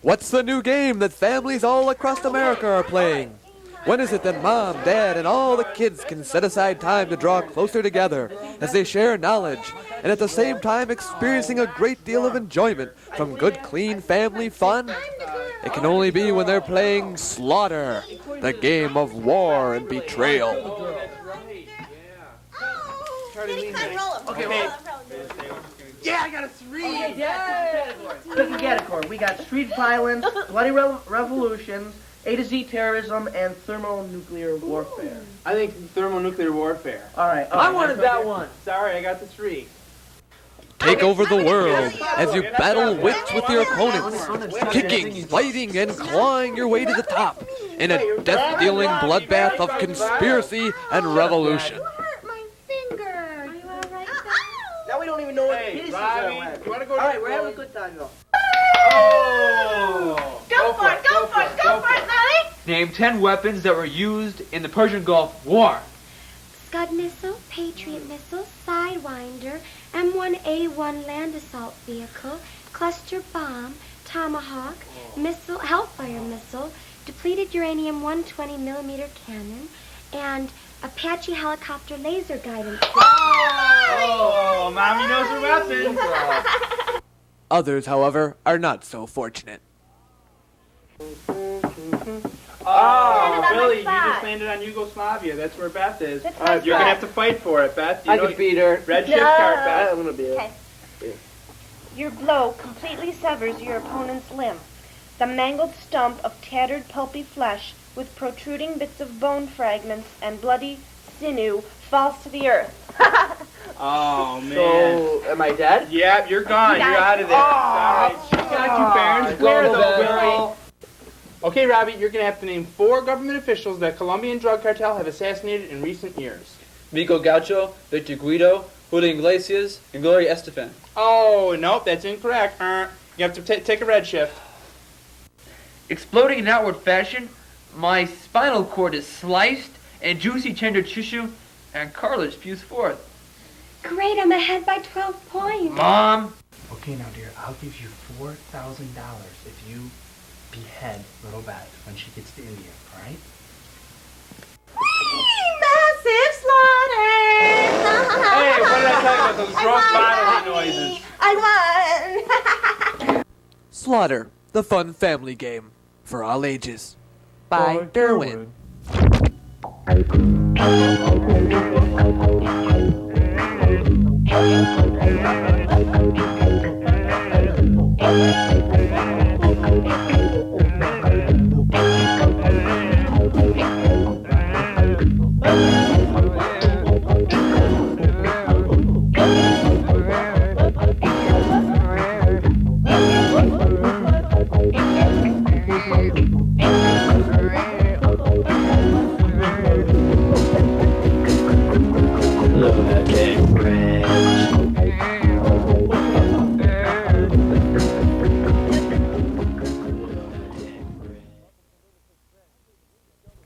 What's the new game that families all across America are playing? When is it that Mom, Dad, and all the kids can set aside time to draw closer together as they share knowledge and at the same time experiencing a great deal of enjoyment from good, clean family fun? It can only be when they're playing Slaughter, the game of war and betrayal. Okay. Yeah, I got a 3. Okay, yeah. Pick a category. We got street violence, bloody revolutions, A to Z terrorism, and thermonuclear warfare. I think thermonuclear warfare. All right. I wanted that one. Sorry, I got the 3. Take over the world as you battle wits with your opponents, kicking, fighting, and clawing your way to the top in a death-dealing bloodbath of conspiracy and revolution. Now we don't even know what pieces are. You want to go? All right, we're having a good time, though. Oh! Go for it, Molly! Name 10 weapons that were used in the Persian Gulf War. Scud missile, Patriot missile, Sidewinder, M1A1 land assault vehicle, cluster bomb, Tomahawk, missile, Hellfire missile, depleted uranium 120 millimeter cannon, and Apache helicopter laser guidance system. Oh, Mommy knows her weapons. Others, however, are not so fortunate. Oh, Billy, you just landed on Yugoslavia. That's where Beth is. That's You're going to have to fight for it, Beth. I can beat her. Red shift card, Beth. I'm going to beat her. Okay. Your blow completely severs your opponent's limb. The mangled stump of tattered pulpy flesh with protruding bits of bone fragments and bloody sinew falls to the earth. Oh, man. So, am I dead? Yeah, you're gone. You're out of there. Sorry. She got you fair and square, though, Billy. Okay, Robbie, you're going to have to name 4 government officials that Colombian drug cartel have assassinated in recent years. Mico Gaucho, Victor Guido, Julio Iglesias, and Gloria Estefan. Oh, nope, that's incorrect. You have to take a red shift. Exploding in outward fashion, my spinal cord is sliced, and juicy tender tissue and cartilage spews forth. Great, I'm ahead by 12 points. Mom! Okay, now, dear, I'll give you $4,000 if you behead little Beth when she gets to India, all right? Massive slaughter! Hey, what did I tell you about those gross bodily noises? I won! Slaughter, the fun family game for all ages. By Derwin. Lunatic Fringe.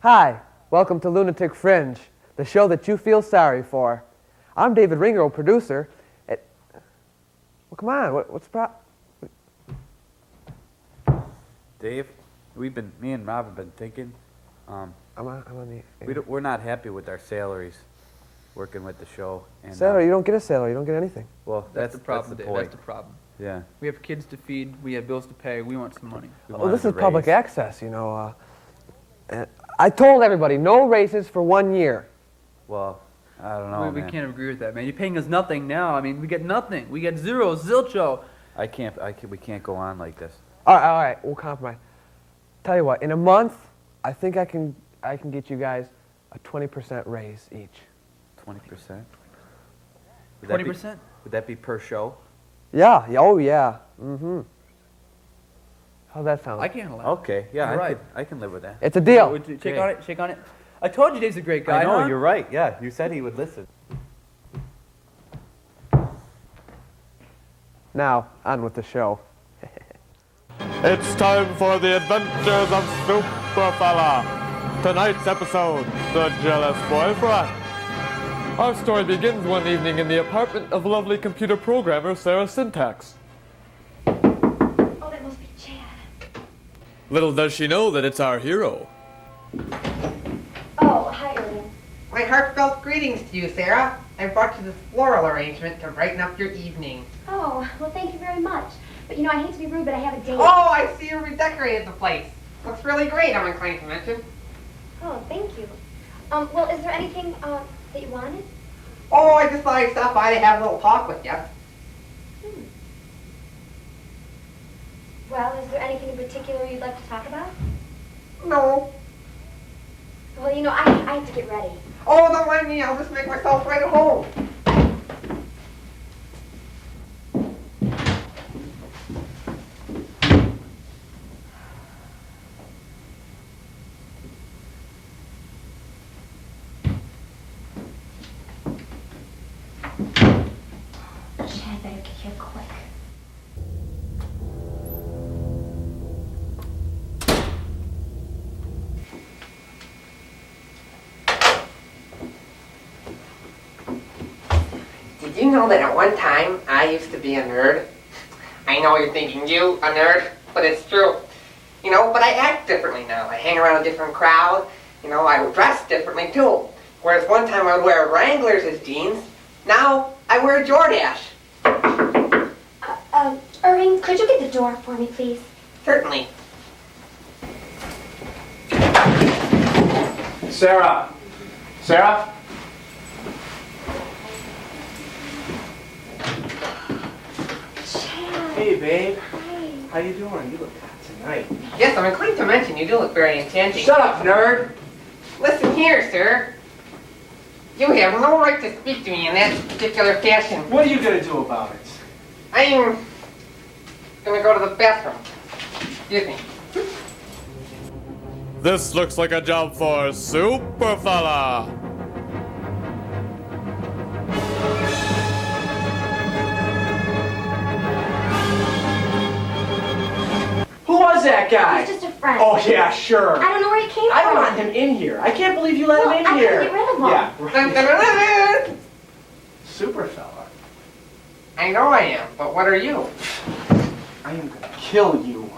Hi, welcome to Lunatic Fringe, the show that you feel sorry for. I'm David Ringo, producer. Well, come on, what's the problem? Dave, me and Rob have been thinking. We're not happy with our salaries, working with the show. And, salary? You don't get a salary. You don't get anything. Well, That's the problem, the Dave. point. That's the problem. Yeah. We have kids to feed, we have bills to pay, we want some money. Well, this is public access, you know. I told everybody, no raises for 1 year. Well, I don't know, we man. can't agree with that, man. You're paying us nothing now. I mean, we get nothing. We get zero, zilcho. We can't go on like this. All right, we'll compromise. Tell you what, in a month, I think I can get you guys a 20% raise each. 20%? 20%? Would that be per show? Yeah. Oh, yeah. Mm-hmm. How's that sound? I can't allow it. Okay, yeah, You're right. I can live with that. It's a deal. Would you shake on it, shake on it. I told you Dave's a great guy, I know, huh? you're right. Yeah, you said he would listen. Now, on with the show. It's time for the adventures of Superfella. Tonight's episode, The Jealous Boyfriend. Our story begins one evening in the apartment of lovely computer programmer Sarah Syntax. Oh, that must be Chad. Little does she know that it's our hero. Oh, hi, Irving. My heartfelt greetings to you, Sarah. I brought you this floral arrangement to brighten up your evening. Oh, well, thank you very much. But, you know, I hate to be rude, but I have a date. Oh, I see you redecorated the place. Looks really great, I'm inclined to mention. Oh, thank you. Well, is there anything, that you wanted? Oh, I just thought I'd stop by to have a little talk with you. Well, is there anything in particular you'd like to talk about? No. Well, you know, I have to get ready. Oh, don't mind me, I'll just make myself right at home. Chad, better get here quick. Did you know that at one time I used to be a nerd? I know you're thinking, you, a nerd, but it's true. You know, but I act differently now. I hang around a different crowd. You know, I dress differently too. Whereas one time I would wear Wranglers as jeans, now I wear Jordache. Irving, could you get the door for me, please? Certainly. Sarah. Sarah? Chad. Hey, babe. Hi. How you doing? You look hot tonight. Yes, I'm inclined to mention you do look very enchanting. Shut up, nerd! Listen here, sir. You have no right to speak to me in that particular fashion. What are you gonna do about it? I'm gonna go to the bathroom. Excuse me. This looks like a job for Superfella. Who was that guy? He's just a friend. Oh, yeah, sure. I don't know where he came I from. don't want him in here. I can't believe you let Well, him in I here. couldn't get rid of him. Yeah, Dun, right. dun, dun, dun. Superfella. I know I am, but what are you? I am gonna kill you.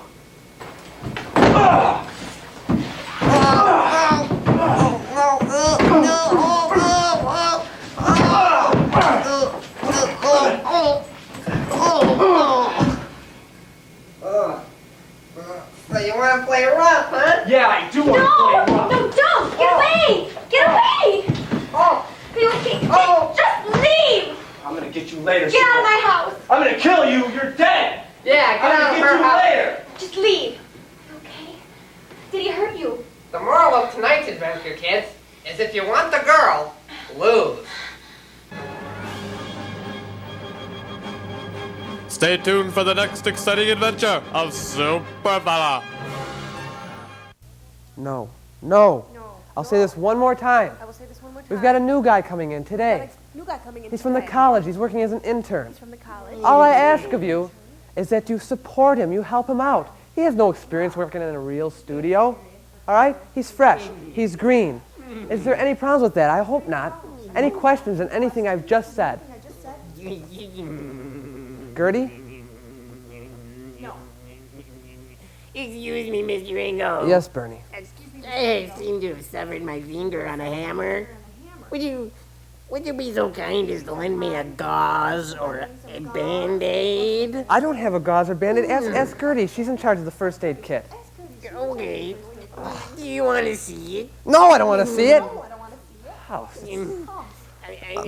So you want to play rough, huh? Yeah, I do want to play rough. No, don't! Get away! Get away! Oh, You okay? Oh. Just leave! I'm gonna get you later. Get out of Super. my house! I'm gonna kill you. You're dead. yeah, get I'm out gonna of get her you house. later. Just leave. Okay? Did he hurt you? The moral of tonight's adventure, kids, is if you want the girl, lose. Stay tuned for the next exciting adventure of Superfella. No. No. No. I'll say this one more time. I will say this one more time. We've got a new guy coming in today. New guy coming in He's from the today. college. He's working as an intern. He's from the college. All I ask of you is that you support him. You help him out. He has no experience working in a real studio. All right? He's fresh. He's green. Is there any problems with that? I hope not. Any questions on anything I've just said? Gertie? Excuse me, Mr. Ringo. Yes, Bernie. I seem to have severed my finger on a hammer. Would you be so kind as to lend me a gauze or a Band-Aid? I don't have a gauze or Band-Aid. Ask Gertie. She's in charge of the first aid kit. Okay. Do you want to see it? No, I don't want to see it. Oh,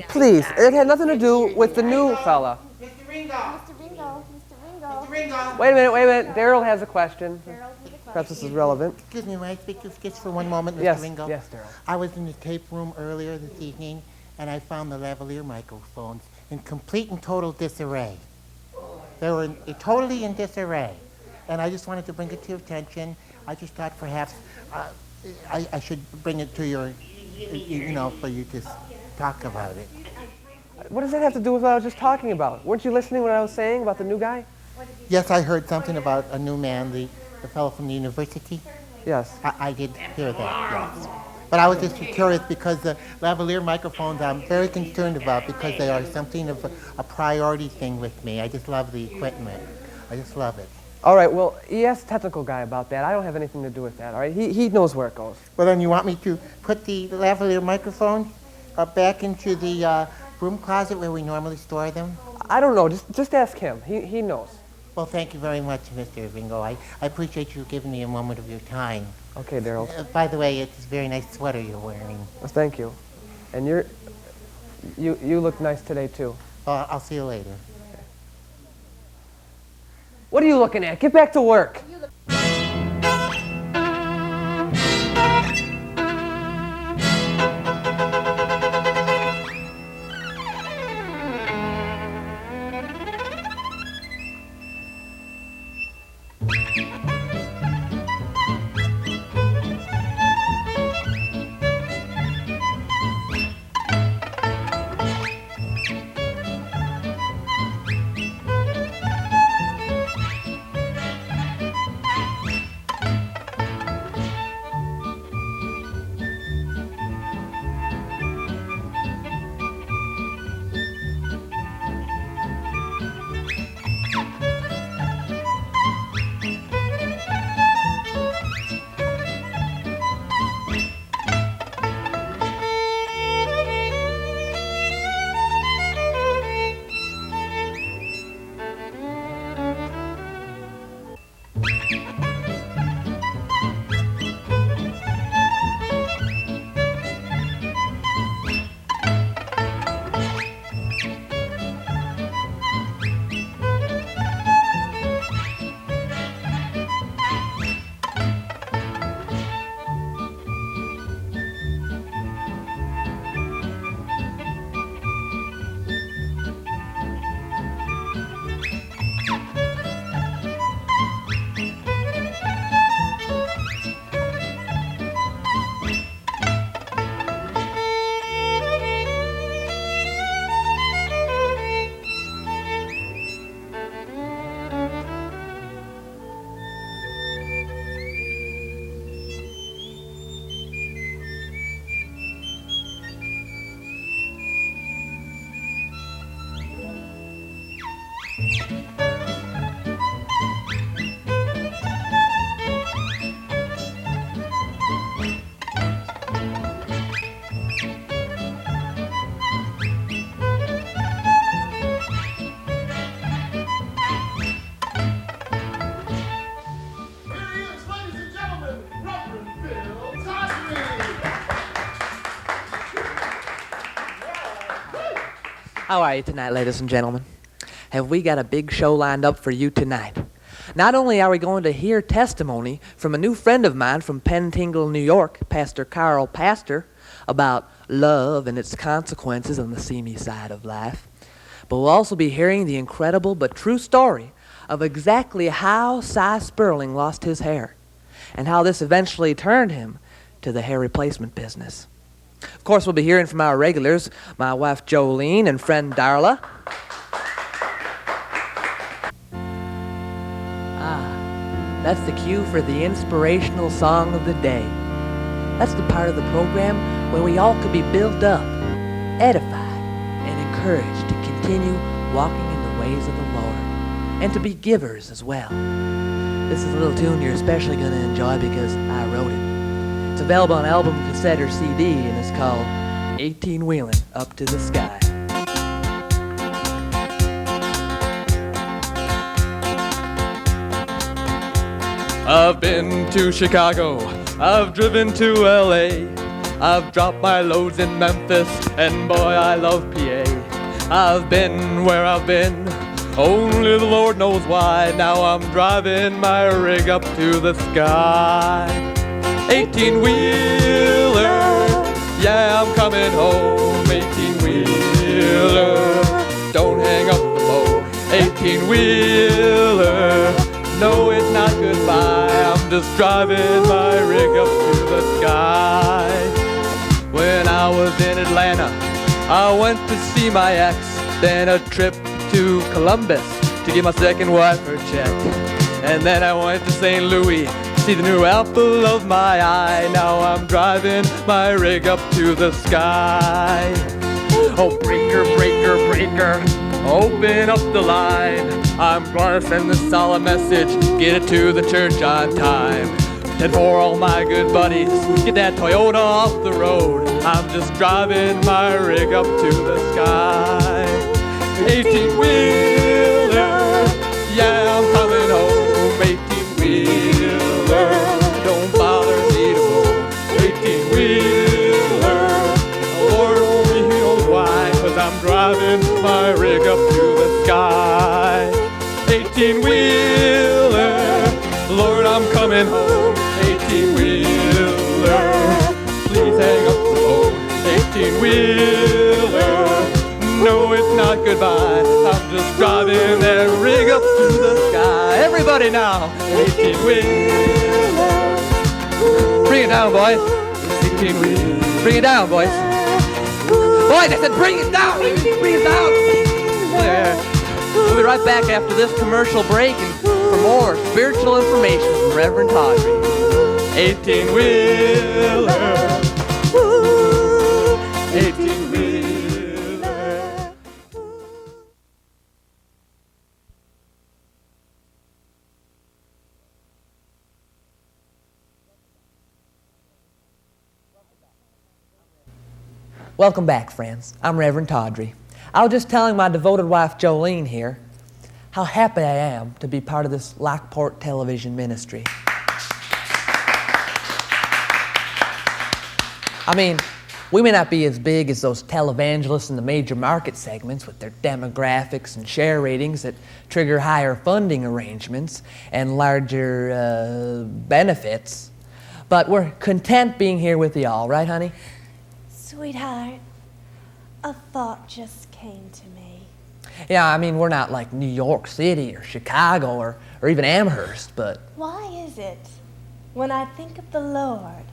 please. It had nothing to do with the new fella. Mr. Ringo. Mr. Ringo. Mr. Ringo. Wait a minute. Daryl has a question. Perhaps this is relevant. Excuse me, may I speak just for one moment, Mr. Yes, Ringo? yes, Daryl. I was in the tape room earlier this evening, and I found the lavalier microphones in complete and total disarray. They were totally in disarray. And I just wanted to bring it to your attention. I just thought perhaps I should bring it to your, for you to talk about it. What does that have to do with what I was just talking about? Weren't you listening when I was saying about the new guy? Yes, I heard something about a new man, the fellow from the university. Yes. I did hear that, yes. But I was just curious because the lavalier microphones I'm very concerned about because they are something of a priority thing with me. I just love the equipment. I just love it. All right, well, he asked the technical guy about that. I don't have anything to do with that, all right? He knows where it goes. Well, then you want me to put the lavalier microphones back into the broom closet where we normally store them? I don't know. Just ask him. He knows. Well, thank you very much, Mr. Ringo. I appreciate you giving me a moment of your time. Okay, Daryl. By the way, it's a very nice sweater you're wearing. Well, thank you. And you look nice today, too. I'll see you later. What are you looking at? Get back to work. How are you tonight, ladies and gentlemen? Have we got a big show lined up for you tonight? Not only are we going to hear testimony from a new friend of mine from Pentingle, New York, Pastor Carl Pastor, about love and its consequences on the seamy side of life, but we'll also be hearing the incredible but true story of exactly how Cy Sperling lost his hair and how this eventually turned him to the hair replacement business. Of course, we'll be hearing from our regulars, my wife Jolene and friend Darla. That's the cue for the inspirational song of the day. That's the part of the program where we all could be built up, edified, and encouraged to continue walking in the ways of the Lord, and to be givers as well. This is a little tune you're especially going to enjoy because I wrote it. It's available on album, cassette, or CD, and it's called 18 Wheelin' Up to the Sky. I've been to Chicago, I've driven to LA, I've dropped my loads in Memphis, and boy I love PA. I've been where I've been, only the Lord knows why. Now I'm driving my rig up to the sky. 18-wheeler, yeah, I'm coming home. 18-wheeler, don't hang up the bow. 18-wheeler, no, it's not goodbye. I'm just driving my rig up to the sky. When I was in Atlanta, I went to see my ex. Then a trip to Columbus to give my second wife her check. And then I went to St. Louis, see the new apple of my eye. Now I'm driving my rig up to the sky. Oh, breaker, breaker, breaker, Open up the line. I'm gonna send this solemn message. Get it to the church on time. And for all my good buddies, get that Toyota off the road. I'm just driving my rig up to the sky. 18-wheeler, yeah, I'm coming home. 18-wheeler, don't bother me to moan. 18-wheeler, Lord only knows why, 'cause I'm driving my rig up to the sky. 18-wheeler, Lord, I'm coming home. 18-wheeler, please hang up the phone. 18-wheeler, no, it's not goodbye. I'm just driving that rig up to the sky. Everybody now. 18-wheeler. Bring it down, boys. 18-wheeler. Bring it down, boys. Boys, I said bring it down. Bring it down. There. We'll be right back after this commercial break and for more spiritual information from Reverend Tawdry. 18-wheeler. 18-wheeler. Welcome back, friends. I'm Reverend Tawdry. I was just telling my devoted wife, Jolene, here, how happy I am to be part of this Lockport television ministry. I mean, we may not be as big as those televangelists in the major market segments with their demographics and share ratings that trigger higher funding arrangements and larger benefits, but we're content being here with y'all, right, honey? Sweetheart, a thought just came to me. Yeah, I mean, we're not like New York City or Chicago or even Amherst, but... Why is it, when I think of the Lord,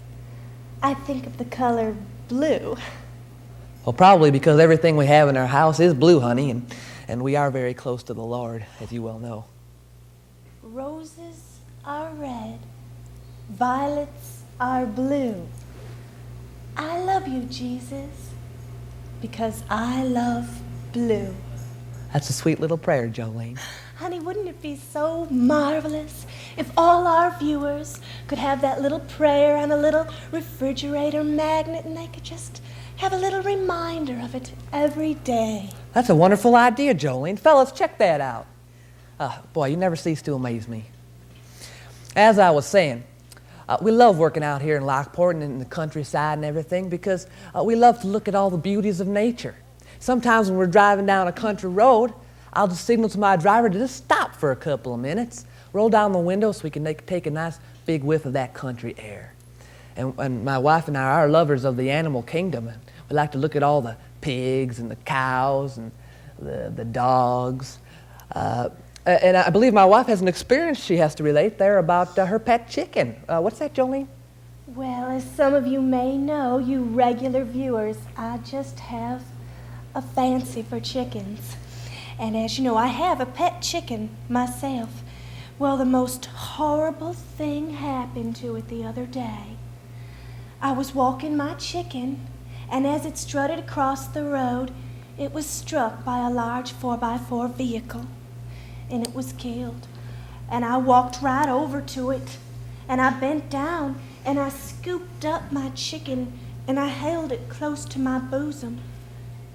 I think of the color blue? Well, probably because everything we have in our house is blue, honey, and we are very close to the Lord, as you well know. Roses are red, violets are blue. I love you, Jesus, because I love blue. That's a sweet little prayer, Jolene. Honey, wouldn't it be so marvelous if all our viewers could have that little prayer on a little refrigerator magnet and they could just have a little reminder of it every day? That's a wonderful idea, Jolene. Fellas, check that out. Boy, you never cease to amaze me. As I was saying, we love working out here in Lockport and in the countryside and everything because we love to look at all the beauties of nature. Sometimes when we're driving down a country road, I'll just signal to my driver to just stop for a couple of minutes, roll down the window so we can take a nice big whiff of that country air. And my wife and I are lovers of the animal kingdom. And we like to look at all the pigs and the cows and the dogs. And I believe my wife has an experience she has to relate there about her pet chicken. What's that, Jolene? Well, as some of you may know, you regular viewers, I just have a fancy for chickens. And as you know, I have a pet chicken myself. Well, the most horrible thing happened to it the other day. I was walking my chicken, and as it strutted across the road, it was struck by a large 4x4 vehicle, and it was killed. And I walked right over to it, and I bent down, and I scooped up my chicken, and I held it close to my bosom.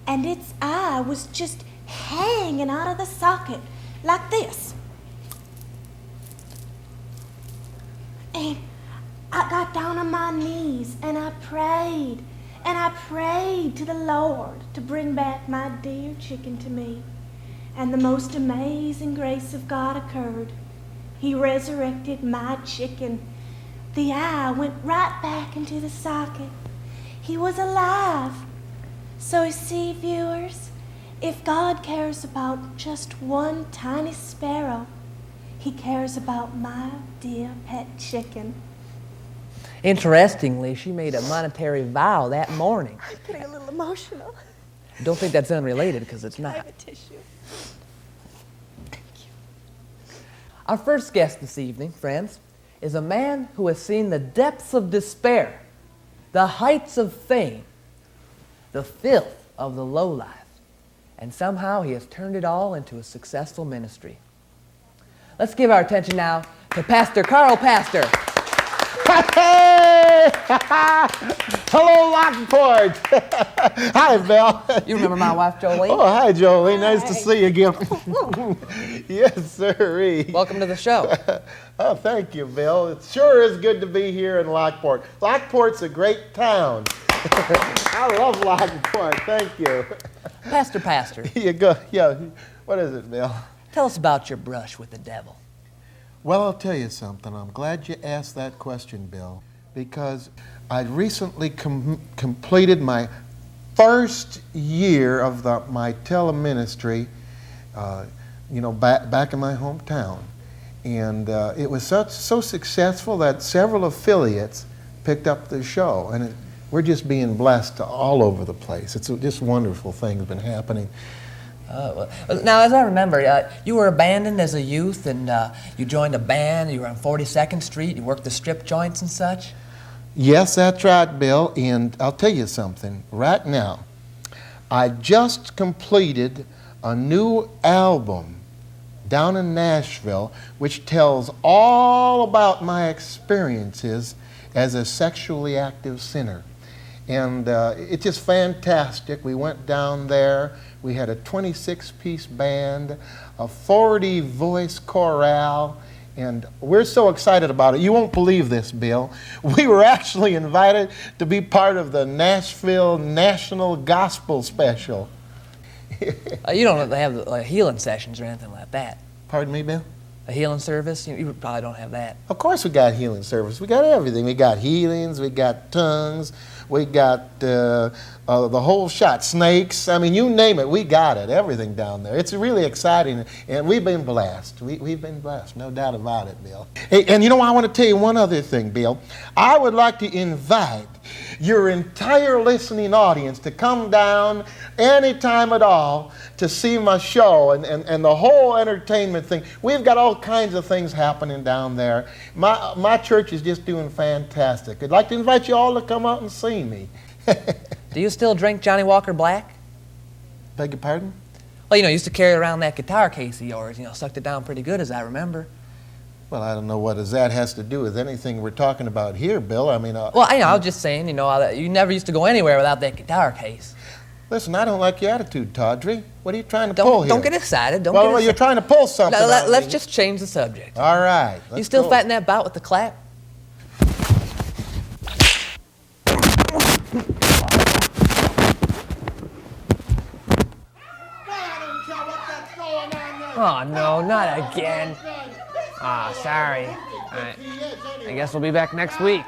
And its eye was just hanging out of the socket like this. And I got down on my knees and I prayed to the Lord to bring back my dear chicken to me. And the most amazing grace of God occurred. He resurrected my chicken. The eye went right back into the socket. He was alive. So you see, viewers, if God cares about just one tiny sparrow, He cares about my dear pet chicken. Interestingly, she made a monetary vow that morning. I'm getting a little emotional. Don't think that's unrelated, because it's not. I have a tissue. Thank you. Our first guest this evening, friends, is a man who has seen the depths of despair, the heights of fame, the filth of the lowlife, and somehow he has turned it all into a successful ministry. Let's give our attention now to Pastor Carl Pastor. Hey! Hello, Lockport. Hi, Bill. You remember my wife, Jolene? Oh, hi, Jolene. Nice to see you again. Yes, sir. Welcome to the show. Oh, thank you, Bill. It sure is good to be here in Lockport. Lockport's a great town. I love Lockport. Thank you. Pastor. You go. Yeah. What is it, Bill? Tell us about your brush with the devil. Well, I'll tell you something. I'm glad you asked that question, Bill, because I recently completed my first year of my teleministry, back in my hometown. And it was so successful that several affiliates picked up the show. And we're just being blessed all over the place. It's just wonderful things been happening. Now, as I remember, you were abandoned as a youth, and you joined a band. You were on 42nd Street. You worked the strip joints and such. Yes, that's right, Bill. And I'll tell you something. Right now, I just completed a new album down in Nashville, which tells all about my experiences as a sexually active sinner. And it's just fantastic. We went down there. We had a 26-piece band, a 40-voice chorale, and we're so excited about it. You won't believe this, Bill. We were actually invited to be part of the Nashville National Gospel Special. You don't have healing sessions or anything like that. Pardon me, Bill? A healing service? You probably don't have that. Of course we got healing service. We got everything. We got healings, we got tongues, we got the whole shot, snakes. I mean, you name it, we got it, everything down there. It's really exciting, and we've been blessed. We've been blessed, no doubt about it, Bill. Hey, and I want to tell you one other thing, Bill. I would like to invite your entire listening audience to come down anytime at all to see my show and the whole entertainment thing. We've got all kinds of things happening down there. My church is just doing fantastic. I'd like to invite you all to come out and see me. Do you still drink Johnny Walker Black? Beg your pardon? Well, you used to carry around that guitar case of yours. Sucked it down pretty good, as I remember. Well, I don't know what that has to do with anything we're talking about here, Bill. I mean... Well, I was just saying, you never used to go anywhere without that guitar case. Listen, I don't like your attitude, Tawdry. What are you trying to pull here? Don't get excited. Well, you're trying to pull something Let's just change the subject. All right. You still fighting that bout with the clap? Oh, no, not again. Sorry. I guess we'll be back next week.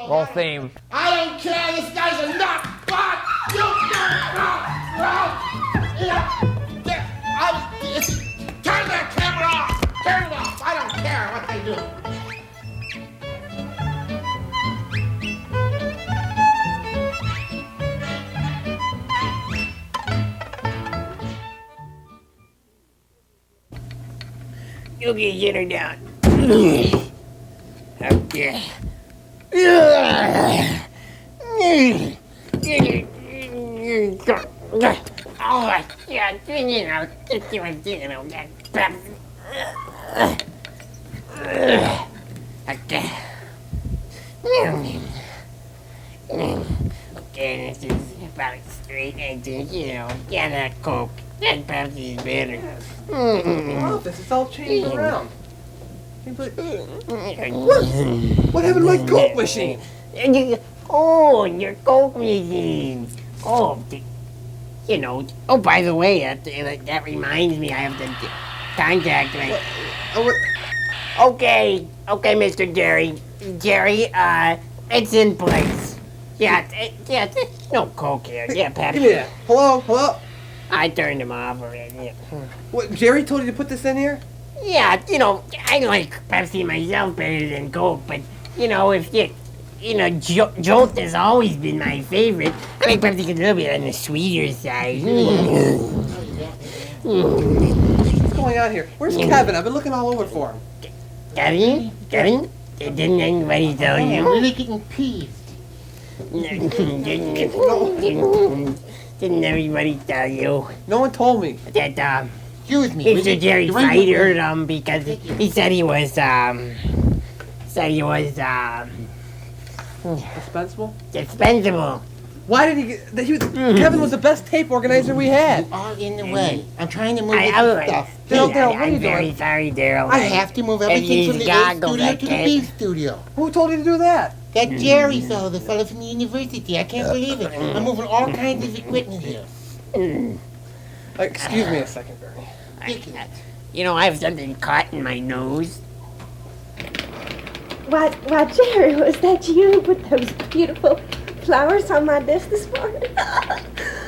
Roll theme. I don't care, this guy's a nut! Fuck! Turn that camera off! Turn it off! I don't care what they do. Okay, get her down. Okay. Oh, yeah, okay. Okay, this is about straight edges, get a Coke. That Pepsi's better. Oh, this is all changed around. What happened to my Coke machine? Oh, your Coke machine. Oh, oh, by the way, that reminds me, I have to contact me. Okay, Mr. Jerry. Jerry, it's in place. Yeah, no Coke here. Yeah, Pepsi. Give me that. Hello? I turned him off already. What, Jerry told you to put this in here? Yeah, I like Pepsi myself better than Coke, but, if Jolt has always been my favorite. I like Pepsi a little bit on the sweeter side. What's going on here? Where's Kevin? I've been looking all over for him. Kevin? Didn't anybody tell you? I'm really getting peeved. Didn't everybody tell you? No one told me. That, Excuse me. Mr. Jerry fired him because he said he was, Dispensable? dispensable. Why did he get... Kevin was the best tape organizer we had. You are in the way. I'm trying to move I- this stuff. Daryl, what are you I'm very doing? sorry, Daryl. I have to move everything from the A goggles, studio I to the can't. B studio. Who told you to do that? That Jerry fellow, the fellow from the university. I can't believe it. I'm moving all kinds of equipment here. Excuse me a second, Bernie. You know, I have something caught in my nose. Why, Jerry, was that you who put those beautiful flowers on my desk this morning?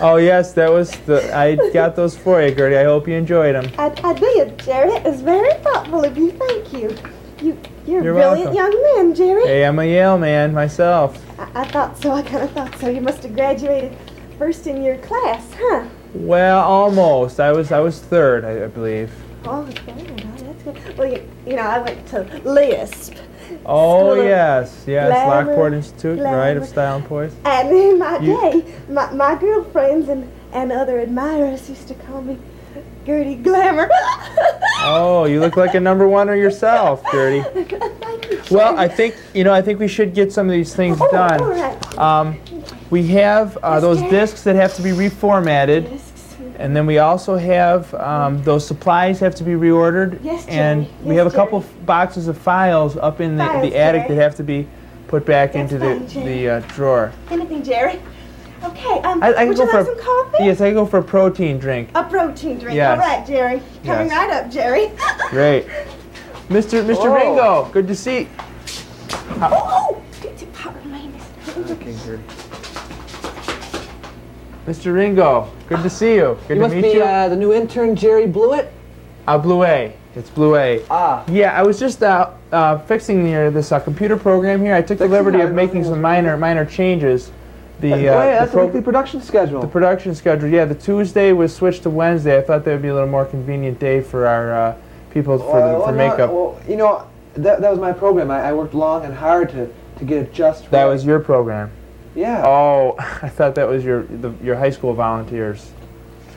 Oh yes, that was I got those for you, Gertie. I hope you enjoyed them. I did, Jerry. It was very thoughtful of you. Thank you. You're a You're brilliant welcome. young man, Jerry. Hey, I'm a Yale man myself. I thought so. I kind of thought so. You must have graduated first in your class, huh? Well, almost. I was third, I believe. Oh, good. Oh, that's good. Well, you know, I went to LISP. Oh School of yes, Glamour, Lockport Institute, right, Glamour. of Style and Poise. And in my day, my girlfriends and other admirers used to call me Gertie Glamour. Oh, you look like a number oneer yourself, Gertie. Thank you. Well, I think we should get some of these things done. All right. We have those discs that have to be reformatted, and then we also have those supplies have to be reordered, Yes, Jerry. and we Yes, have a couple boxes of files up in the Files, attic Jerry. that have to be put back That's into fine, Jerry. the drawer. Anything, Jerry? Okay. I can would go you for like some coffee? Yes, I can go for a protein drink. A protein drink. Yes. All right, Jerry. Coming Yes. right up, Jerry. Great, Mr. Oh. Ringo, good to see. Oh! Pardon me. Okay, Gertie. Mr. Ringo, good to see you. Good You to must meet be you. the new intern, Jerry Blewett? Blue A. It's Blue A. Ah. Yeah, I was just fixing this computer program here. I took the liberty of making some minor changes. That's a weekly production schedule. The production schedule, yeah. The Tuesday was switched to Wednesday. I thought that would be a little more convenient day for our people for makeup. Well, you know, that was my program. I worked long and hard to get it just right. That was your program. Yeah. Oh, I thought that was your high school volunteers.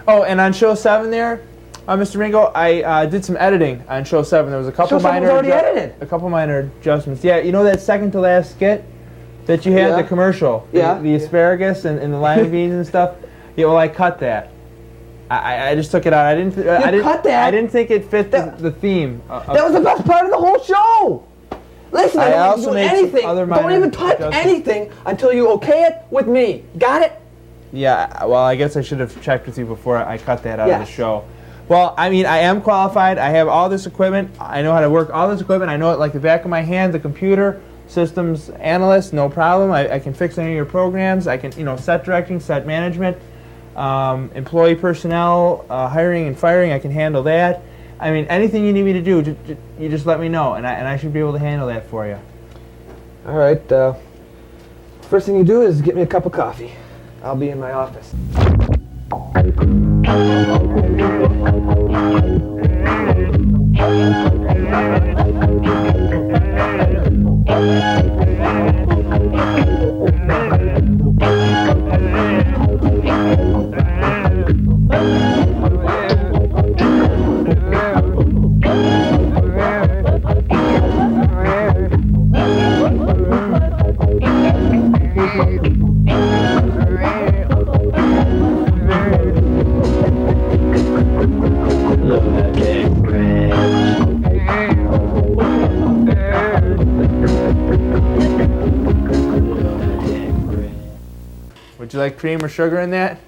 Oh, and on show 7 there, Mr. Ringo, I did some editing on show 7. There was a couple Show 7 was already edited. a couple minor adjustments. Yeah, you know that second to last skit that you had, Yeah. the commercial, Yeah. the asparagus and the lima beans and stuff. Yeah, well, I cut that. I just took it out. I didn't cut that? I didn't think it fit the theme. That was the best part of the whole show. Listen, I don't also do made some anything. other Don't minor even touch adjustments. anything until you okay it with me. Got it? Yeah, well, I guess I should have checked with you before I cut that out of Yes. the show. Well, I mean, I am qualified. I have all this equipment. I know how to work all this equipment. I know it like the back of my hand. The computer systems analyst, no problem. I can fix any of your programs. I can, set directing, set management, employee personnel, hiring and firing. I can handle that. I mean, anything you need me to do, you just let me know, and I should be able to handle that for you. All right. First thing you do is get me a cup of coffee. I'll be in my office. Lunatic Fringe. Would you like cream or sugar in that?